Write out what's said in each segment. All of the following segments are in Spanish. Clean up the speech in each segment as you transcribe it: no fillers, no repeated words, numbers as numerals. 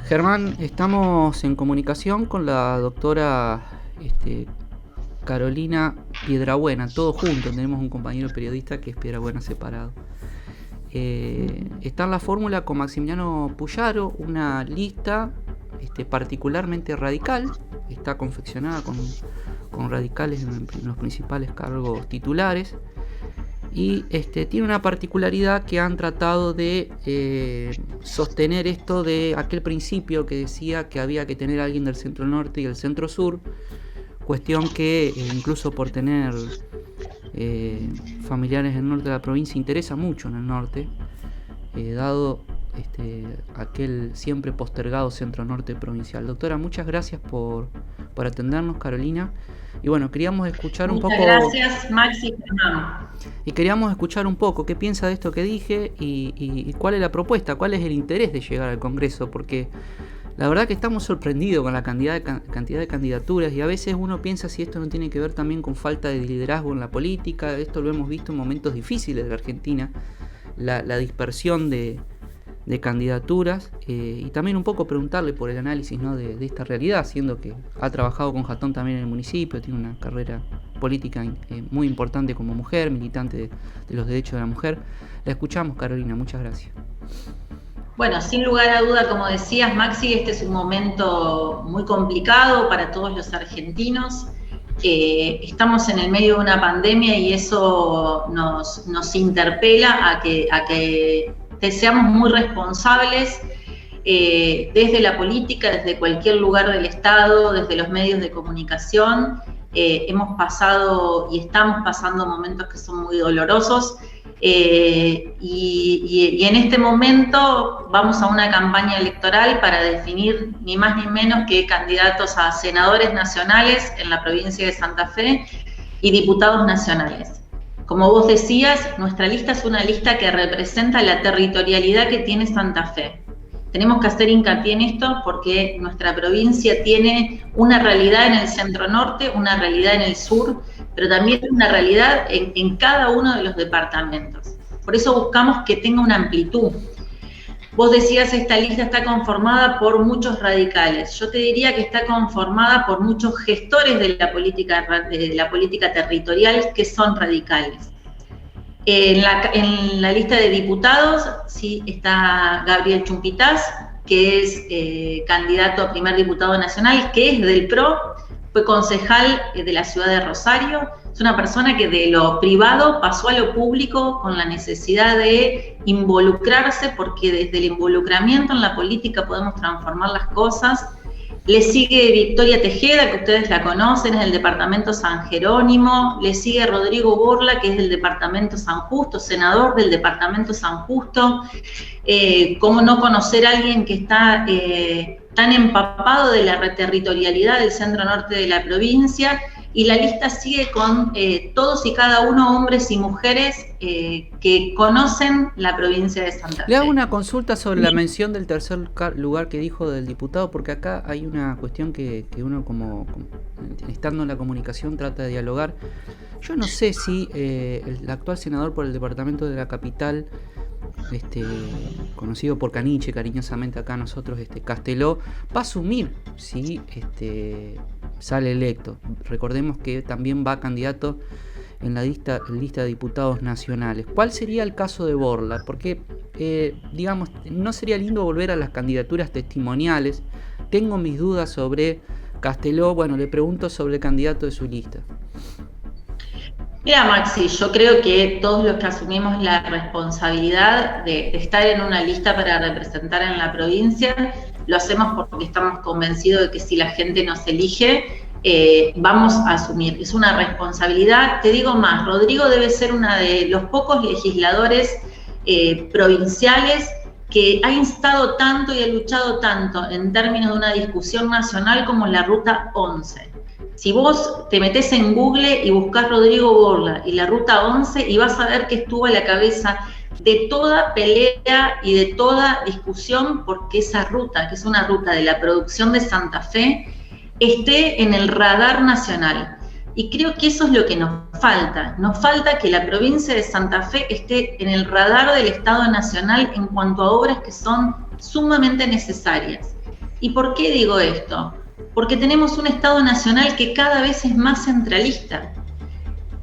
Germán, estamos en comunicación con la doctora Carolina Piedrabuena, todos juntos, tenemos un compañero periodista que es Piedrabuena separado. Está en la fórmula con Maximiliano Puyaro, una lista particularmente radical, está confeccionada con radicales en los principales cargos titulares. Y tiene una particularidad que han tratado de sostener esto de aquel principio que decía que había que tener a alguien del centro norte y el centro sur, cuestión que incluso por tener familiares en el norte de la provincia interesa mucho en el norte, dado aquel siempre postergado centro norte provincial. Doctora, muchas gracias por atendernos, Carolina. Y bueno, queríamos escuchar un poco. Muchas gracias, Maxi. Y queríamos escuchar un poco qué piensa de esto que dije y cuál es la propuesta, cuál es el interés de llegar al Congreso, porque la verdad que estamos sorprendidos con la cantidad de candidaturas y a veces uno piensa si esto no tiene que ver también con falta de liderazgo en la política. Esto lo hemos visto en momentos difíciles de la Argentina, la dispersión de candidaturas, y también un poco preguntarle por el análisis, ¿no?, de esta realidad, siendo que ha trabajado con Jatón también en el municipio, tiene una carrera política muy importante como mujer, militante de los derechos de la mujer. La escuchamos, Carolina, muchas gracias. Bueno, sin lugar a duda, como decías, Maxi, este es un momento muy complicado para todos los argentinos. Estamos en el medio de una pandemia y eso nos interpela a que seamos muy responsables desde la política, desde cualquier lugar del Estado, desde los medios de comunicación. Hemos pasado y estamos pasando momentos que son muy dolorosos y en este momento vamos a una campaña electoral para definir ni más ni menos que candidatos a senadores nacionales en la provincia de Santa Fe y diputados nacionales. Como vos decías, nuestra lista es una lista que representa la territorialidad que tiene Santa Fe. Tenemos que hacer hincapié en esto porque nuestra provincia tiene una realidad en el centro norte, una realidad en el sur, pero también una realidad en cada uno de los departamentos. Por eso buscamos que tenga una amplitud. Vos decías, esta lista está conformada por muchos radicales. Yo te diría que está conformada por muchos gestores de la política territorial que son radicales. En la lista de diputados sí está Gabriel Chumpitaz, que es candidato a primer diputado nacional, que es del PRO, fue concejal de la ciudad de Rosario. Es una persona que de lo privado pasó a lo público con la necesidad de involucrarse, porque desde el involucramiento en la política podemos transformar las cosas. Le sigue Victoria Tejeda, que ustedes la conocen, es del departamento San Jerónimo. Le sigue Rodrigo Borla, que es del departamento San Justo, senador del departamento San Justo. ¿Cómo no conocer a alguien que está tan empapado de la territorialidad del centro norte de la provincia? Y la lista sigue con todos y cada uno, hombres y mujeres que conocen la provincia de Santa Fe. Le hago una consulta sobre la mención del tercer lugar que dijo del diputado, porque acá hay una cuestión que uno como estando en la comunicación trata de dialogar. Yo no sé si el actual senador por el departamento de la capital, conocido por Caniche cariñosamente acá nosotros, Casteló, va a asumir si sale electo. Recordemos que también va candidato en la lista de diputados nacionales. ¿Cuál sería el caso de Borla? Porque, digamos, no sería lindo volver a las candidaturas testimoniales. Tengo mis dudas sobre Casteló. Bueno, le pregunto sobre el candidato de su lista. Mira, Maxi, yo creo que todos los que asumimos la responsabilidad de estar en una lista para representar en la provincia, lo hacemos porque estamos convencidos de que si la gente nos elige, vamos a asumir. Es una responsabilidad. Te digo más, Rodrigo debe ser uno de los pocos legisladores provinciales que ha instado tanto y ha luchado tanto en términos de una discusión nacional como la Ruta 11. Si vos te metés en Google y buscás Rodrigo Borla y la Ruta 11 y vas a ver que estuvo a la cabeza de toda pelea y de toda discusión porque esa ruta, que es una ruta de la producción de Santa Fe, esté en el radar nacional. Y creo que eso es lo que nos falta. Nos falta que la provincia de Santa Fe esté en el radar del Estado Nacional en cuanto a obras que son sumamente necesarias. ¿Y por qué digo esto? Porque tenemos un Estado nacional que cada vez es más centralista.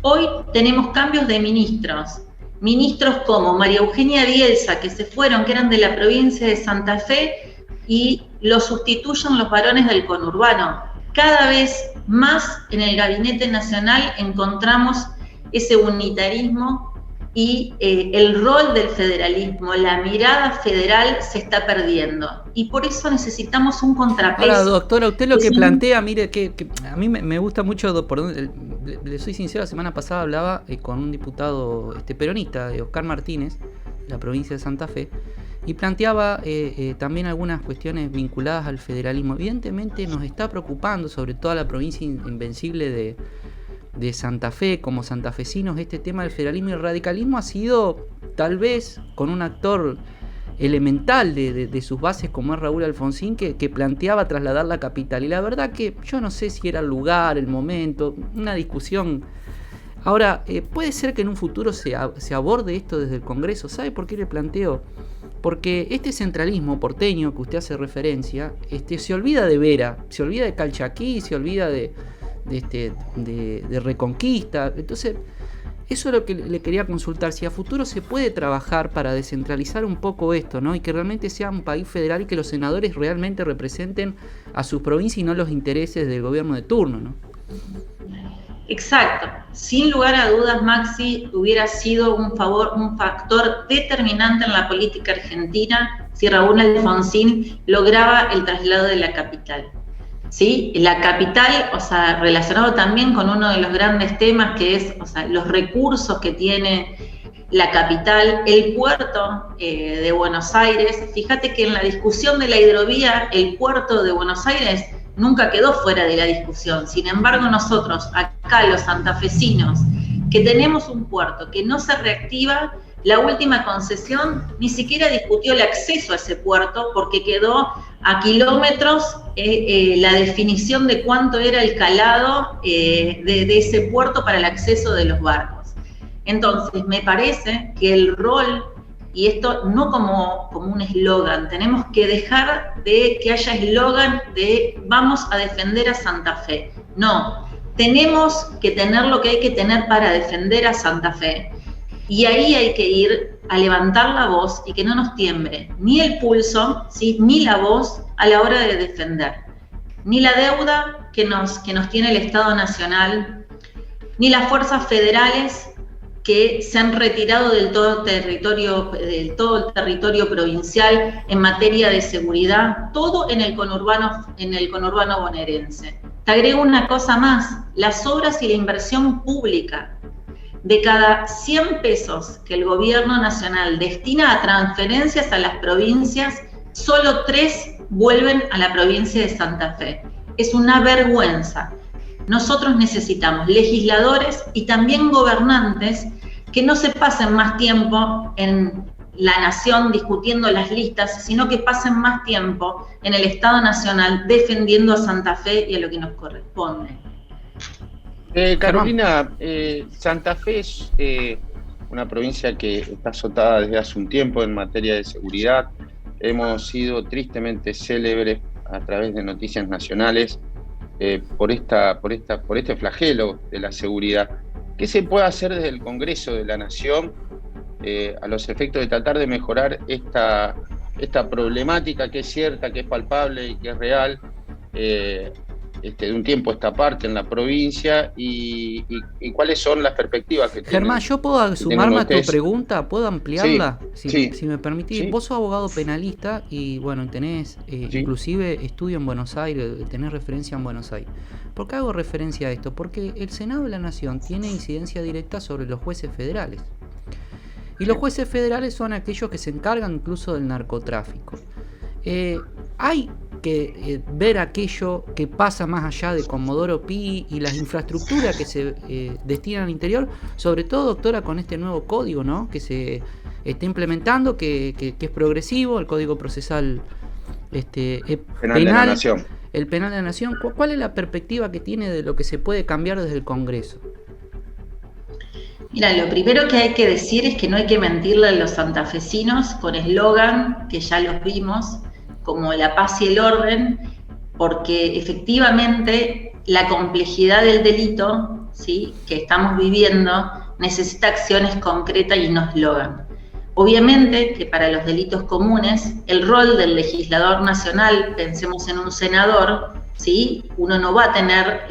Hoy tenemos cambios de ministros como María Eugenia Bielsa, que se fueron, que eran de la provincia de Santa Fe, y los sustituyen los varones del conurbano. Cada vez más en el Gabinete Nacional encontramos ese unitarismo y el rol del federalismo, la mirada federal se está perdiendo. Y por eso necesitamos un contrapeso. Ahora, doctora, usted lo que plantea, mire, que a mí me gusta mucho, le soy sincero, la semana pasada hablaba con un diputado peronista, Oscar Martínez, de la provincia de Santa Fe, y planteaba también algunas cuestiones vinculadas al federalismo. Evidentemente nos está preocupando, sobre todo a la provincia invencible de Santa Fe, como santafesinos, este tema del federalismo y el radicalismo ha sido, tal vez, con un actor elemental de sus bases como es Raúl Alfonsín, que planteaba trasladar la capital. Y la verdad que yo no sé si era el lugar, el momento, una discusión. Ahora, puede ser que en un futuro se aborde esto desde el Congreso. ¿Sabe por qué le planteo? Porque este centralismo porteño que usted hace referencia, se olvida de Vera, se olvida de Calchaquí, se olvida de Reconquista. Entonces, eso es lo que le quería consultar, si a futuro se puede trabajar para descentralizar un poco esto, ¿no? Y que realmente sea un país federal y que los senadores realmente representen a sus provincias y no los intereses del gobierno de turno, ¿no? Exacto. Sin lugar a dudas, Maxi, hubiera sido un factor determinante en la política argentina si Raúl Alfonsín lograba el traslado de la capital. ¿Sí? La capital, relacionado también con uno de los grandes temas que es, los recursos que tiene la capital, el puerto de Buenos Aires. Fíjate que en la discusión de la hidrovía, el puerto de Buenos Aires nunca quedó fuera de la discusión. Sin embargo, nosotros, acá los santafesinos, que tenemos un puerto que no se reactiva, la última concesión ni siquiera discutió el acceso a ese puerto porque quedó a kilómetros la definición de cuánto era el calado de ese puerto para el acceso de los barcos. Entonces, me parece que el rol, y esto no como un eslogan, tenemos que dejar de que haya eslogan de vamos a defender a Santa Fe. No, tenemos que tener lo que hay que tener para defender a Santa Fe. Y ahí hay que ir a levantar la voz y que no nos tiemble ni el pulso, ¿sí?, ni la voz a la hora de defender. Ni la deuda que nos tiene el Estado Nacional, ni las fuerzas federales que se han retirado del todo el territorio provincial en materia de seguridad, todo en el conurbano bonaerense. Te agrego una cosa más, las obras y la inversión pública. De cada 100 pesos que el gobierno nacional destina a transferencias a las provincias, solo 3 vuelven a la provincia de Santa Fe. Es una vergüenza. Nosotros necesitamos legisladores y también gobernantes que no se pasen más tiempo en la nación discutiendo las listas, sino que pasen más tiempo en el Estado Nacional defendiendo a Santa Fe y a lo que nos corresponde. Carolina, Santa Fe es una provincia que está azotada desde hace un tiempo en materia de seguridad. Hemos sido tristemente célebres a través de noticias nacionales por este flagelo de la seguridad. ¿Qué se puede hacer desde el Congreso de la Nación a los efectos de tratar de mejorar esta problemática que es cierta, que es palpable y que es real de un tiempo a esta parte en la provincia y cuáles son las perspectivas que tienen? Germán, ¿yo puedo sumarme a tu pregunta? ¿Puedo ampliarla? Sí, si me permitís. Sí. Vos sos abogado penalista y bueno, tenés inclusive estudio en Buenos Aires, tenés referencia en Buenos Aires. ¿Por qué hago referencia a esto? Porque el Senado de la Nación tiene incidencia directa sobre los jueces federales. Y los jueces federales son aquellos que se encargan incluso del narcotráfico. Hay que ver aquello que pasa más allá de Comodoro Pi y las infraestructuras que se destinan al interior, sobre todo, doctora, con este nuevo código, ¿no?, que se está implementando, que es progresivo, el Código Procesal penal de la Nación. El Penal de la Nación. ¿Cuál es la perspectiva que tiene de lo que se puede cambiar desde el Congreso? Mira, lo primero que hay que decir es que no hay que mentirle a los santafesinos con eslogan, que ya los vimos, como la paz y el orden, porque efectivamente la complejidad del delito, ¿sí?, que estamos viviendo necesita acciones concretas y no eslogan. Obviamente que para los delitos comunes, el rol del legislador nacional, pensemos en un senador, ¿sí?, uno no va a tener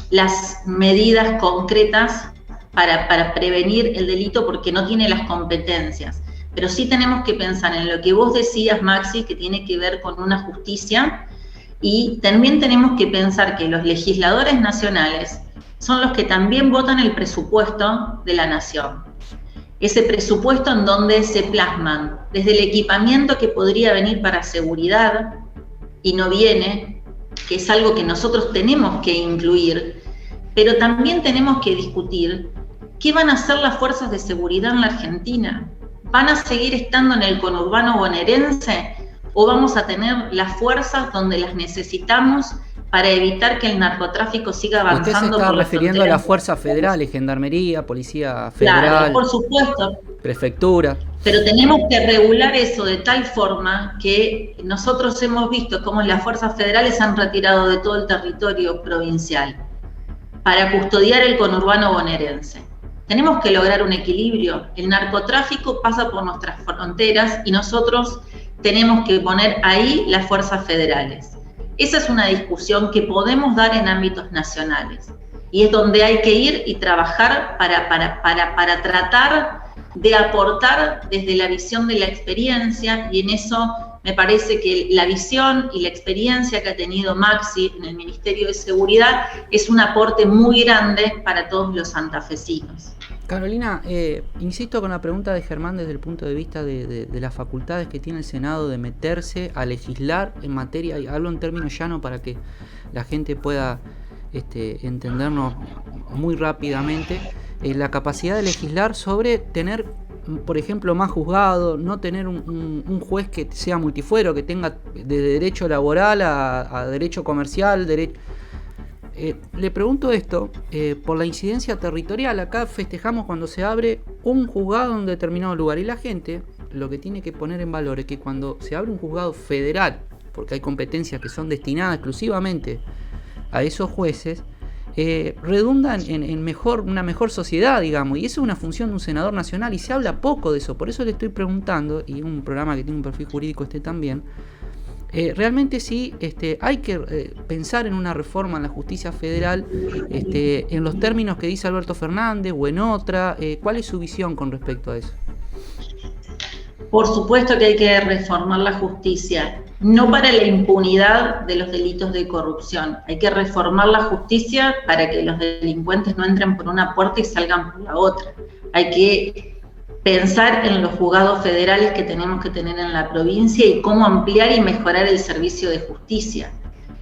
las medidas concretas para prevenir el delito porque no tiene las competencias. Pero sí tenemos que pensar en lo que vos decías, Maxi, que tiene que ver con una justicia, y también tenemos que pensar que los legisladores nacionales son los que también votan el presupuesto de la nación. Ese presupuesto en donde se plasman desde el equipamiento que podría venir para seguridad y no viene, que es algo que nosotros tenemos que incluir, pero también tenemos que discutir qué van a hacer las fuerzas de seguridad en la Argentina. ¿Van a seguir estando en el conurbano bonaerense o vamos a tener las fuerzas donde las necesitamos para evitar que el narcotráfico siga avanzando? Usted se está refiriendo a las fuerzas federales, Gendarmería, Policía Federal, claro, por supuesto, Prefectura. Pero tenemos que regular eso de tal forma que nosotros hemos visto cómo las fuerzas federales se han retirado de todo el territorio provincial para custodiar el conurbano bonaerense. Tenemos que lograr un equilibrio. El narcotráfico pasa por nuestras fronteras y nosotros tenemos que poner ahí las fuerzas federales. Esa es una discusión que podemos dar en ámbitos nacionales y es donde hay que ir y trabajar para tratar de aportar desde la visión de la experiencia, y en eso me parece que la visión y la experiencia que ha tenido Maxi en el Ministerio de Seguridad es un aporte muy grande para todos los santafesinos. Carolina, insisto con la pregunta de Germán desde el punto de vista de las facultades que tiene el Senado de meterse a legislar en materia, y hablo en términos llanos para que la gente pueda entendernos muy rápidamente, la capacidad de legislar sobre tener, por ejemplo, más juzgados, no tener un juez que sea multifuero, que tenga de derecho laboral a derecho comercial, le pregunto esto por la incidencia territorial. Acá festejamos cuando se abre un juzgado en un determinado lugar, y la gente lo que tiene que poner en valor es que cuando se abre un juzgado federal, porque hay competencias que son destinadas exclusivamente a esos jueces, redundan en una mejor sociedad, digamos, y eso es una función de un senador nacional y se habla poco de eso. Por eso le estoy preguntando, y un programa que tiene un perfil jurídico también, realmente sí hay que pensar en una reforma en la justicia federal en los términos que dice Alberto Fernández o en otra. ¿Cuál es su visión con respecto a eso? Por supuesto que hay que reformar la justicia, no para la impunidad de los delitos de corrupción. Hay que reformar la justicia para que los delincuentes no entren por una puerta y salgan por la otra. Hay que pensar en los juzgados federales que tenemos que tener en la provincia y cómo ampliar y mejorar el servicio de justicia.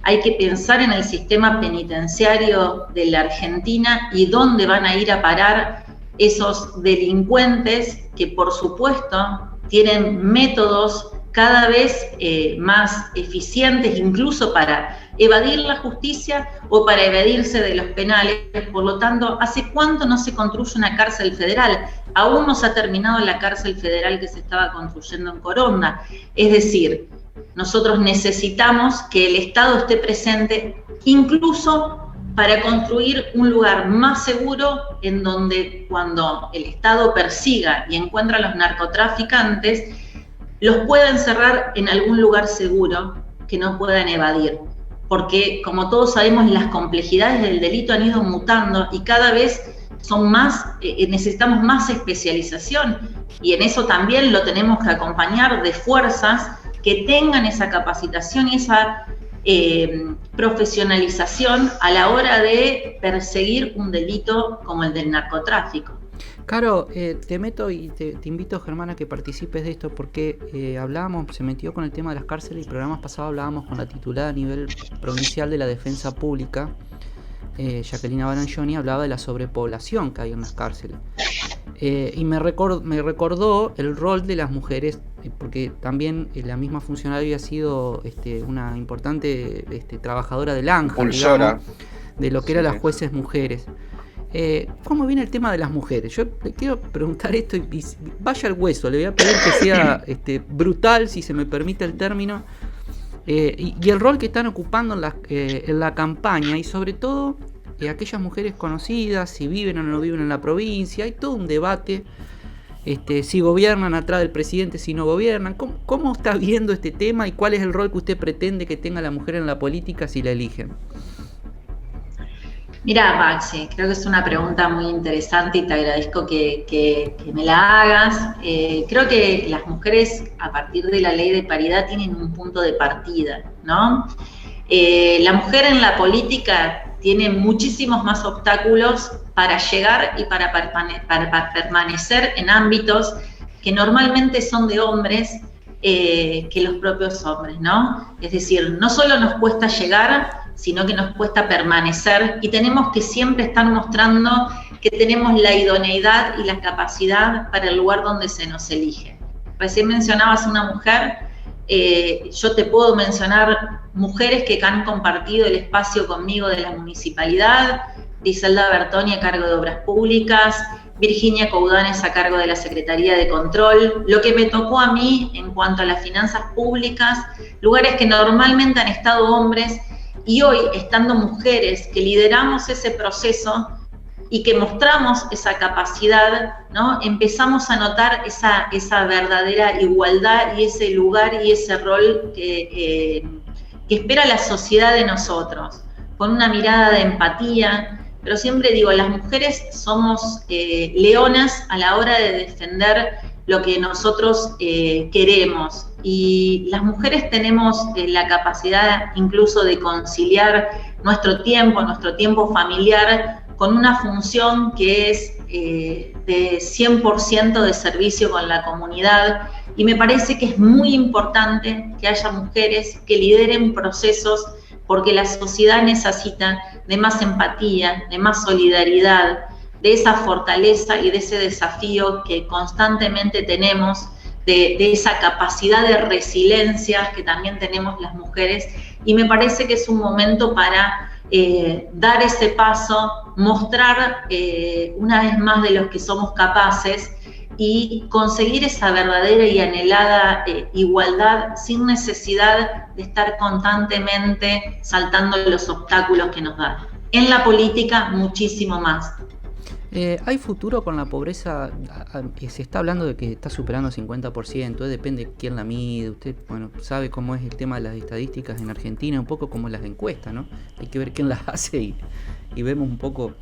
Hay que pensar en el sistema penitenciario de la Argentina y dónde van a ir a parar esos delincuentes que, por supuesto, tienen métodos cada vez más eficientes, incluso para evadir la justicia o para evadirse de los penales. Por lo tanto, ¿hace cuánto no se construye una cárcel federal? Aún no se ha terminado la cárcel federal que se estaba construyendo en Coronda. Es decir, nosotros necesitamos que el Estado esté presente, incluso para construir un lugar más seguro en donde cuando el Estado persiga y encuentra a los narcotraficantes, los pueda encerrar en algún lugar seguro que no puedan evadir. Porque, como todos sabemos, las complejidades del delito han ido mutando y cada vez son más, necesitamos más especialización, y en eso también lo tenemos que acompañar de fuerzas que tengan esa capacitación y esa profesionalización a la hora de perseguir un delito como el del narcotráfico. Caro, te meto y te invito, Germán, a que participes de esto, porque se metió con el tema de las cárceles, y programas pasados hablábamos con la titular a nivel provincial de la Defensa Pública, Jacquelina Barangioni, hablaba de la sobrepoblación que hay en las cárceles. Y me recordó el rol de las mujeres, porque también la misma funcionaria había sido una importante trabajadora del ANJA, digamos, de lo que eran las jueces mujeres. ¿cómo viene el tema de las mujeres? Yo le quiero preguntar esto y vaya al hueso, le voy a pedir que sea brutal, si se me permite el término, y el rol que están ocupando en la campaña, y sobre todo aquellas mujeres conocidas, si viven o no viven en la provincia. Hay todo un debate, si gobiernan atrás del presidente, si no gobiernan. ¿Cómo está viendo este tema y cuál es el rol que usted pretende que tenga la mujer en la política si la eligen? Mira, Maxi, creo que es una pregunta muy interesante y te agradezco que me la hagas. Creo que las mujeres, a partir de la ley de paridad, tienen un punto de partida, ¿no? La mujer en la política tiene muchísimos más obstáculos para llegar y para permanecer en ámbitos que normalmente son de hombres que los propios hombres, ¿no? Es decir, no solo nos cuesta llegar, sino que nos cuesta permanecer, y tenemos que siempre estar mostrando que tenemos la idoneidad y la capacidad para el lugar donde se nos elige. Recién mencionabas una mujer, yo te puedo mencionar mujeres que han compartido el espacio conmigo de la municipalidad: Griselda Bertoni a cargo de Obras Públicas, Virginia Coudanes a cargo de la Secretaría de Control. Lo que me tocó a mí en cuanto a las finanzas públicas, lugares que normalmente han estado hombres, y hoy, estando mujeres que lideramos ese proceso y que mostramos esa capacidad, ¿no? Empezamos a notar esa verdadera igualdad y ese lugar y ese rol que espera la sociedad de nosotros, con una mirada de empatía. Pero siempre digo, las mujeres somos leonas a la hora de defender lo que nosotros queremos, y las mujeres tenemos la capacidad incluso de conciliar nuestro tiempo familiar con una función que es de 100% de servicio con la comunidad, y me parece que es muy importante que haya mujeres que lideren procesos, porque la sociedad necesita de más empatía, de más solidaridad, de esa fortaleza y de ese desafío que constantemente tenemos, de esa capacidad de resiliencia que también tenemos las mujeres. Y me parece que es un momento para dar ese paso, mostrar una vez más de los que somos capaces y conseguir esa verdadera y anhelada igualdad sin necesidad de estar constantemente saltando los obstáculos que nos dan. En la política, muchísimo más. ¿Hay futuro con la pobreza? Se está hablando de que está superando el 50%, depende de quién la mide. Usted, bueno, sabe cómo es el tema de las estadísticas en Argentina, un poco como las encuestas, ¿no? Hay que ver quién las hace y vemos un poco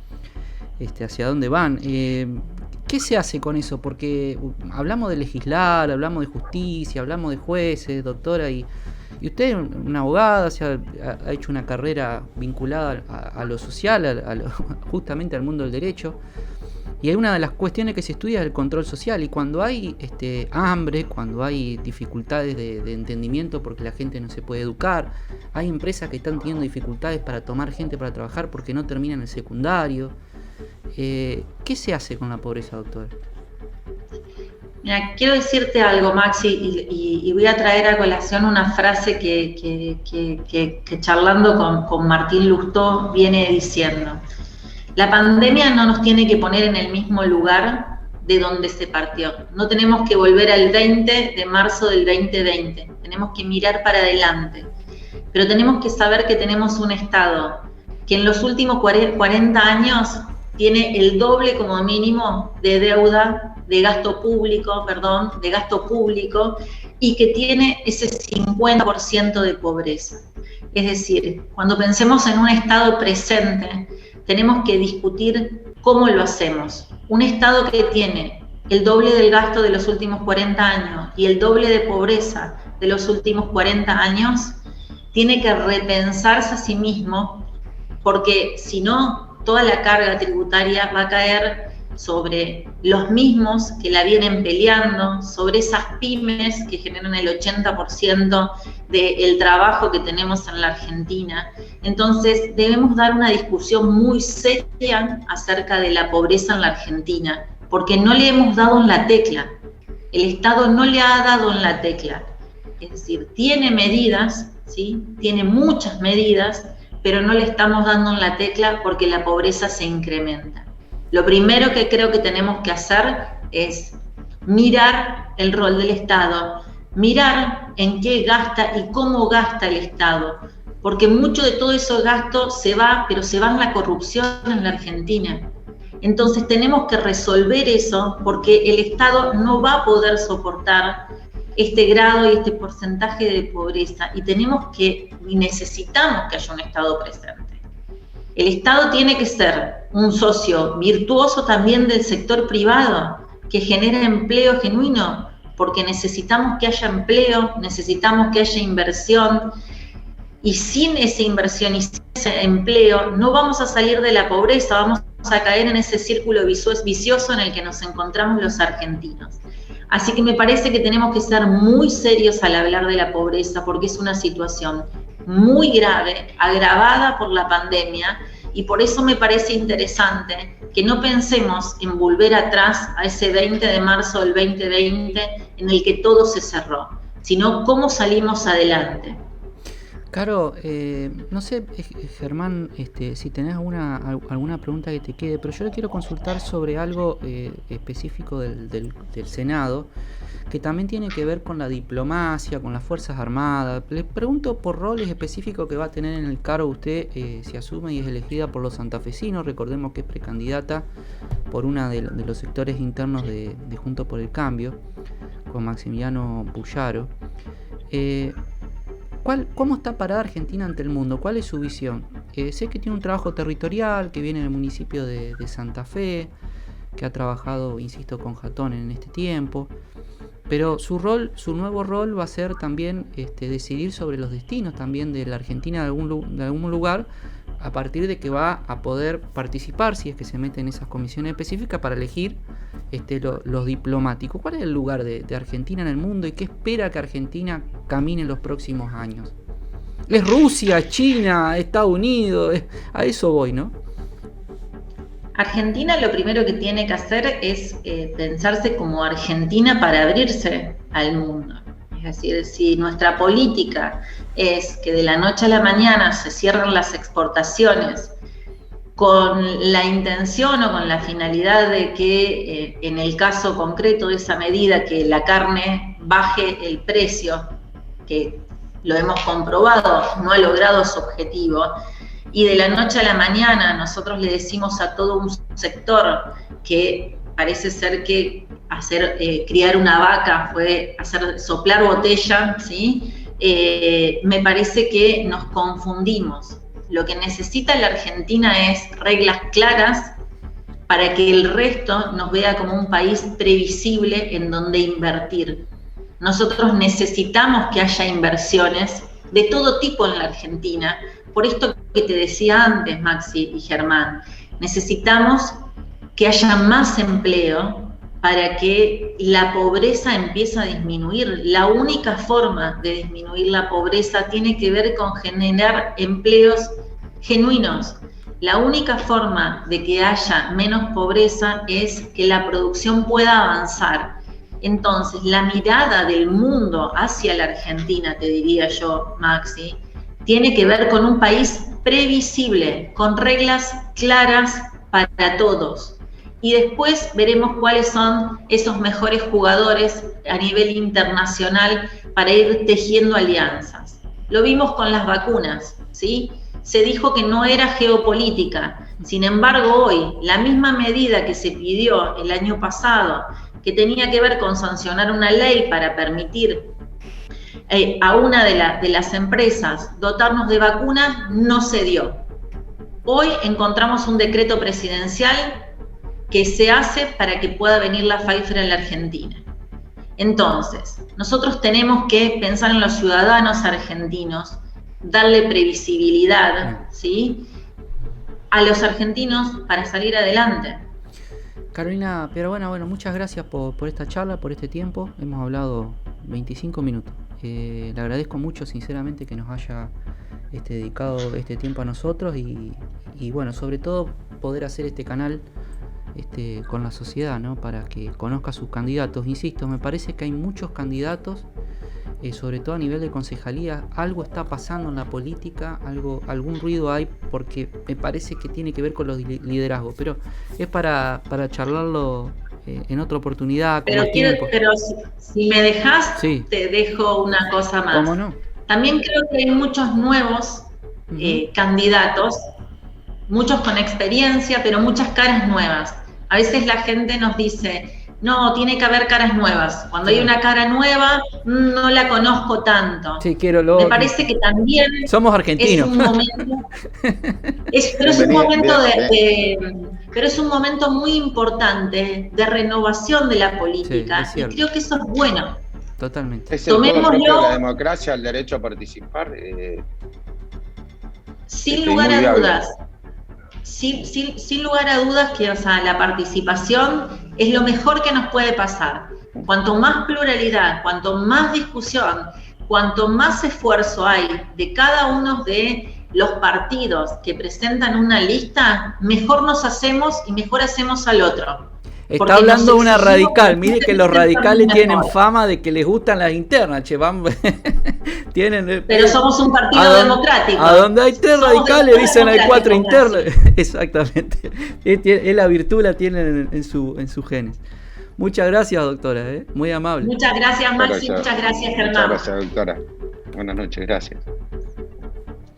hacia dónde van. ¿Qué se hace con eso? Porque hablamos de legislar, hablamos de justicia, hablamos de jueces, doctora, y usted, una abogada, ha hecho una carrera vinculada a lo social, justamente al mundo del derecho, y hay una de las cuestiones que se estudia es el control social, y cuando hay hambre, cuando hay dificultades de entendimiento porque la gente no se puede educar, hay empresas que están teniendo dificultades para tomar gente para trabajar porque no terminan el secundario. ¿Qué se hace con la pobreza, doctor? Mira, quiero decirte algo, Maxi, y voy a traer a colación una frase que charlando con Martín Lustó viene diciendo: la pandemia no nos tiene que poner en el mismo lugar de donde se partió. No tenemos que volver al 20 de marzo del 2020, tenemos que mirar para adelante. Pero tenemos que saber que tenemos un Estado que en los últimos 40 años tiene el doble como mínimo de deuda, de gasto público, y que tiene ese 50% de pobreza. Es decir, cuando pensemos en un Estado presente, tenemos que discutir cómo lo hacemos. Un Estado que tiene el doble del gasto de los últimos 40 años y el doble de pobreza de los últimos 40 años, tiene que repensarse a sí mismo, porque si no, toda la carga tributaria va a caer sobre los mismos que la vienen peleando, sobre esas pymes que generan el 80% del trabajo que tenemos en la Argentina. Entonces debemos dar una discusión muy seria acerca de la pobreza en la Argentina, porque no le hemos dado en la tecla. El Estado no le ha dado en la tecla. Es decir, tiene medidas, ¿sí? Tiene muchas medidas, pero no le estamos dando en la tecla porque la pobreza se incrementa. Lo primero que creo que tenemos que hacer es mirar el rol del Estado, mirar en qué gasta y cómo gasta el Estado, porque mucho de todo ese gasto se va, pero se va en la corrupción en la Argentina. Entonces tenemos que resolver eso, porque el Estado no va a poder soportar este grado y este porcentaje de pobreza, y necesitamos que haya un Estado presente. El Estado tiene que ser un socio virtuoso también del sector privado, que genere empleo genuino, porque necesitamos que haya empleo, necesitamos que haya inversión, y sin esa inversión y sin ese empleo no vamos a salir de la pobreza, vamos a caer en ese círculo vicioso en el que nos encontramos los argentinos. Así que me parece que tenemos que ser muy serios al hablar de la pobreza, porque es una situación muy grave, agravada por la pandemia, y por eso me parece interesante que no pensemos en volver atrás a ese 20 de marzo del 2020 en el que todo se cerró, sino cómo salimos adelante. Caro, no sé, Germán, si tenés alguna pregunta que te quede, pero yo le quiero consultar sobre algo específico del Senado, que también tiene que ver con la diplomacia, con las Fuerzas Armadas. Les pregunto por roles específicos que va a tener en el cargo usted si asume y es elegida por los santafesinos. Recordemos que es precandidata por una de los sectores internos de Juntos por el Cambio, con Maximiliano Puyaro. ¿Cómo está parada Argentina ante el mundo? ¿Cuál es su visión? Sé que tiene un trabajo territorial, que viene del municipio de Santa Fe, que ha trabajado, insisto, con Jatón en este tiempo, pero su nuevo rol va a ser también decidir sobre los destinos también de la Argentina de algún lugar, a partir de que va a poder participar, si es que se mete en esas comisiones específicas, para elegir los diplomáticos. ¿Cuál es el lugar de Argentina en el mundo y qué espera que Argentina camine en los próximos años? ¿Es Rusia, China, Estados Unidos? A eso voy, ¿no? Argentina lo primero que tiene que hacer es pensarse como Argentina para abrirse al mundo. Es decir, si nuestra política es que de la noche a la mañana se cierren las exportaciones con la intención o con la finalidad de que en el caso concreto de esa medida que la carne baje el precio, que lo hemos comprobado, no ha logrado su objetivo, y de la noche a la mañana nosotros le decimos a todo un sector que parece ser que criar una vaca fue hacer soplar botella, ¿sí? Me parece que nos confundimos. Lo que necesita la Argentina es reglas claras para que el resto nos vea como un país previsible en donde invertir. Nosotros necesitamos que haya inversiones de todo tipo en la Argentina. Por esto que te decía antes, Maxi y Germán, necesitamos que haya más empleo para que la pobreza empiece a disminuir. La única forma de disminuir la pobreza tiene que ver con generar empleos genuinos. La única forma de que haya menos pobreza es que la producción pueda avanzar. Entonces, la mirada del mundo hacia la Argentina, te diría yo, Maxi, tiene que ver con un país previsible, con reglas claras para todos. Y después veremos cuáles son esos mejores jugadores a nivel internacional para ir tejiendo alianzas. Lo vimos con las vacunas, ¿sí? Se dijo que no era geopolítica. Sin embargo, hoy, la misma medida que se pidió el año pasado, que tenía que ver con sancionar una ley para permitir a una de las empresas dotarnos de vacunas, no se dio. Hoy encontramos un decreto presidencial que se hace para que pueda venir la Pfizer en la Argentina. Entonces, nosotros tenemos que pensar en los ciudadanos argentinos, darle previsibilidad, ¿sí?, a los argentinos para salir adelante. Carolina, pero bueno, muchas gracias por esta charla, por este tiempo. Hemos hablado 25 minutos. Le agradezco mucho, sinceramente, que nos haya dedicado este tiempo a nosotros y bueno, sobre todo poder hacer este canal con la sociedad, ¿no?, para que conozca a sus candidatos. Insisto, me parece que hay muchos candidatos sobre todo a nivel de concejalía, algo está pasando en la política, algún ruido hay, porque me parece que tiene que ver con los liderazgos, pero es para charlarlo en otra oportunidad. Pero si me dejas, sí, te dejo una cosa más. ¿Cómo no? También creo que hay muchos nuevos candidatos, muchos con experiencia, pero muchas caras nuevas. A veces la gente nos dice, no, tiene que haber caras nuevas. Cuando hay una cara nueva, no la conozco tanto. Sí, me parece que también somos argentinos. Es un momento, pero es un momento muy importante de renovación de la política. Sí, y creo que eso es bueno. Totalmente. ¿Es el todo la democracia, el derecho a participar? Sin lugar a dudas. Sin lugar a dudas que, o sea, la participación es lo mejor que nos puede pasar. Cuanto más pluralidad, cuanto más discusión, cuanto más esfuerzo hay de cada uno de los partidos que presentan una lista, mejor nos hacemos y mejor hacemos al otro. Está hablando una radical, mire que los radicales tienen fama de que les gustan las internas, che, pero somos un partido democrático. A donde hay 3 radicales dicen hay 4 internos. Exactamente. Es la virtud, la tienen en sus genes. Muchas gracias, doctora, muy amable. Muchas gracias, Maxi, muchas gracias, Germán. Muchas gracias, doctora. Buenas noches, gracias.